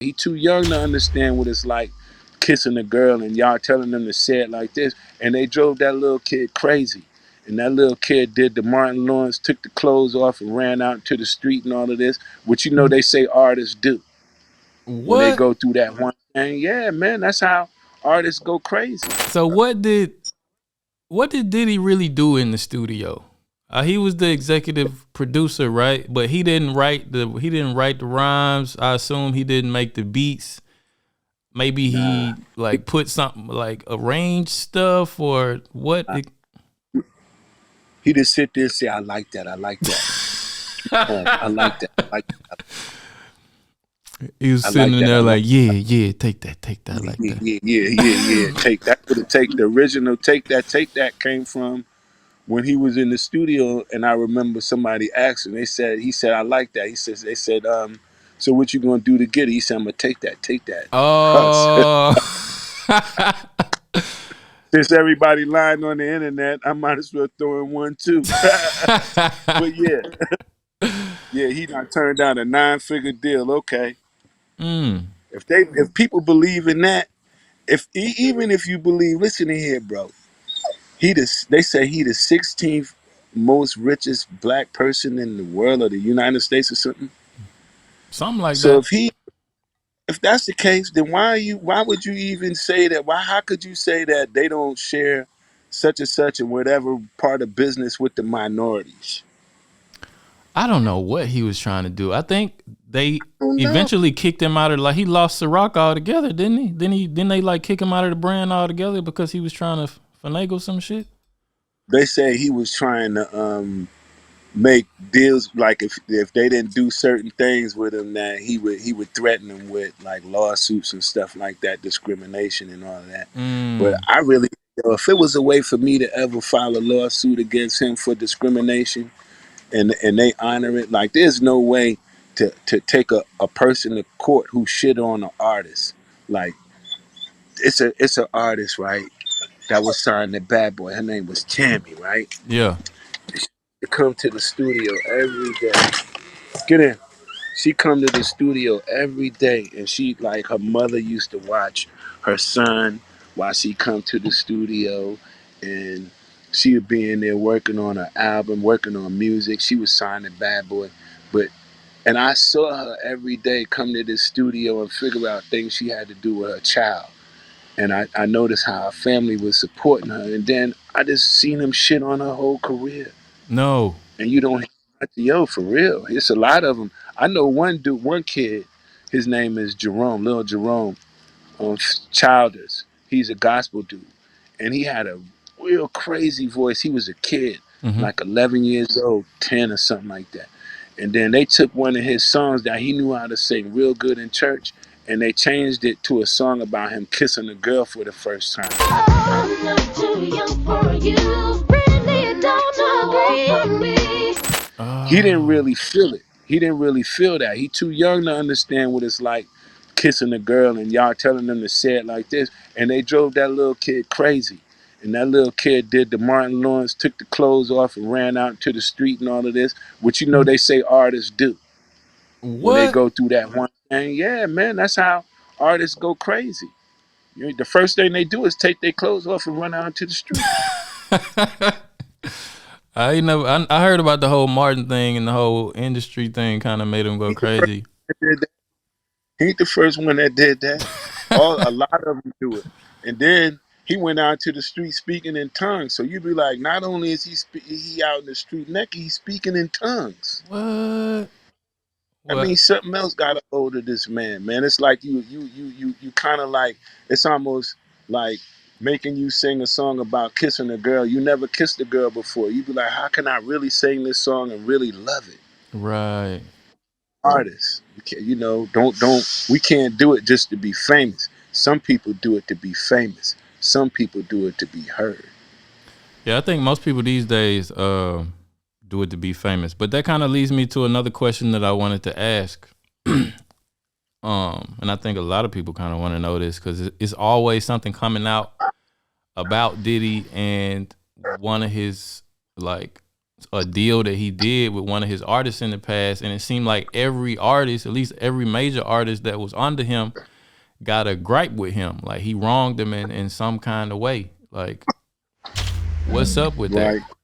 He too young to understand what it's like kissing a girl and y'all telling them to say it like this. And they drove that little kid crazy. And that little kid did the Martin Lawrence, took the clothes off and ran out into the street and all of this, which they say artists do when they What? go through that one thing. Yeah, man, that's how artists go crazy. So what did Diddy really do in the studio? He was the executive producer, right? But he didn't write the rhymes. I assume he didn't make the beats. Maybe Nah, he like put something like arranged stuff or what? he just sit there and say, I like that, I like that. I like that, I like that, He was I sitting like in that, I there like like, yeah, yeah, take that, yeah, like yeah, that. yeah, yeah, yeah, yeah. Take that would have take the original take that came from when he was in the studio, and I remember somebody asking, he said, I like that. They said, so what you gonna do to get it? He said, I'm gonna take that. Oh, Since everybody lying on the internet, I might as well throw in one too. But yeah, yeah, he not turned down a 9-figure deal. Okay, mm. if people believe in that, even if you believe, listen to here, bro. They say he the 16th most richest black person in the world or the United States or something. Something like So that. if that's the case, then why would you even say that? How could you say that they don't share such and such and whatever part of business with the minorities? I don't know what he was trying to do. I think they I don't know. eventually kicked him out of like he lost Ciroc altogether, didn't he? Didn't they like kick him out of the brand altogether because he was trying to finagle some shit? They say he was trying to make deals like if they didn't do certain things with him, that he would threaten them with like lawsuits and stuff like that, discrimination and all of that. But Mm. I really, if it was a way for me to ever file a lawsuit against him for discrimination, and they honor it, like there's no way to take a person to court who shit on an artist. Like it's an artist, right? That was signed to Bad Boy. Her name was Tammy, right? Yeah. To come to the studio every day. Get in. She come to the studio every day, and she like her mother used to watch her son while she come to the studio, and she would be in there working on her album, working on music. She was signed to Bad Boy, but and I saw her every day come to this studio and figure out things she had to do with her child. And I noticed how her family was supporting her, and then I just seen him shit on her whole career. No. And you don't yo for real. It's a lot of them. I know one dude, one kid. His name is Jerome, little Jerome, Childers. He's a gospel dude, and he had a real crazy voice. He was a kid, Mm-hmm. like 11 years old, 10 or something like that. And then they took one of his songs that he knew how to sing real good in church, and they changed it to a song about him kissing a girl for the first time. I'm not too young for you. Really don't know me. He didn't Oh. really feel it. He didn't really feel that. He too young to understand what it's like kissing a girl and y'all telling them to say it like this. And they drove that little kid crazy. And that little kid did the Martin Lawrence, took the clothes off and ran out into the street and all of this, which they say artists do when they What? go through that one thing. Yeah, man, that's how artists go crazy. The first thing they do is take their clothes off and run out into the street. I ain't never. I heard about the whole Martin thing and the whole industry thing. Kind of made him go He the first crazy. that did that. He ain't the first one that did that. A lot of them do it. And then he went out to the street speaking in tongues. So you'd be like, not only is he out in the street naked, he's speaking in tongues. What? I mean, What? something else got a hold of this man, man. It's like you kind of like, it's almost like making you sing a song about kissing a girl. You never kissed a girl before. You'd be like, how can I really sing this song and really love it? Right. Artists, don't we can't do it just to be famous. Some people do it to be famous. Some people do it to be heard. Yeah, I think most people these days do it to be famous. But that kind of leads me to another question that I wanted to ask. And I think a lot of people kind of want to know this because it's always something coming out about Diddy and one of his like a deal that he did with one of his artists in the past, and it seemed like every artist, at least every major artist that was under him, got a gripe with him. Like he wronged them in some kind of way. Like, what's up with Right. that?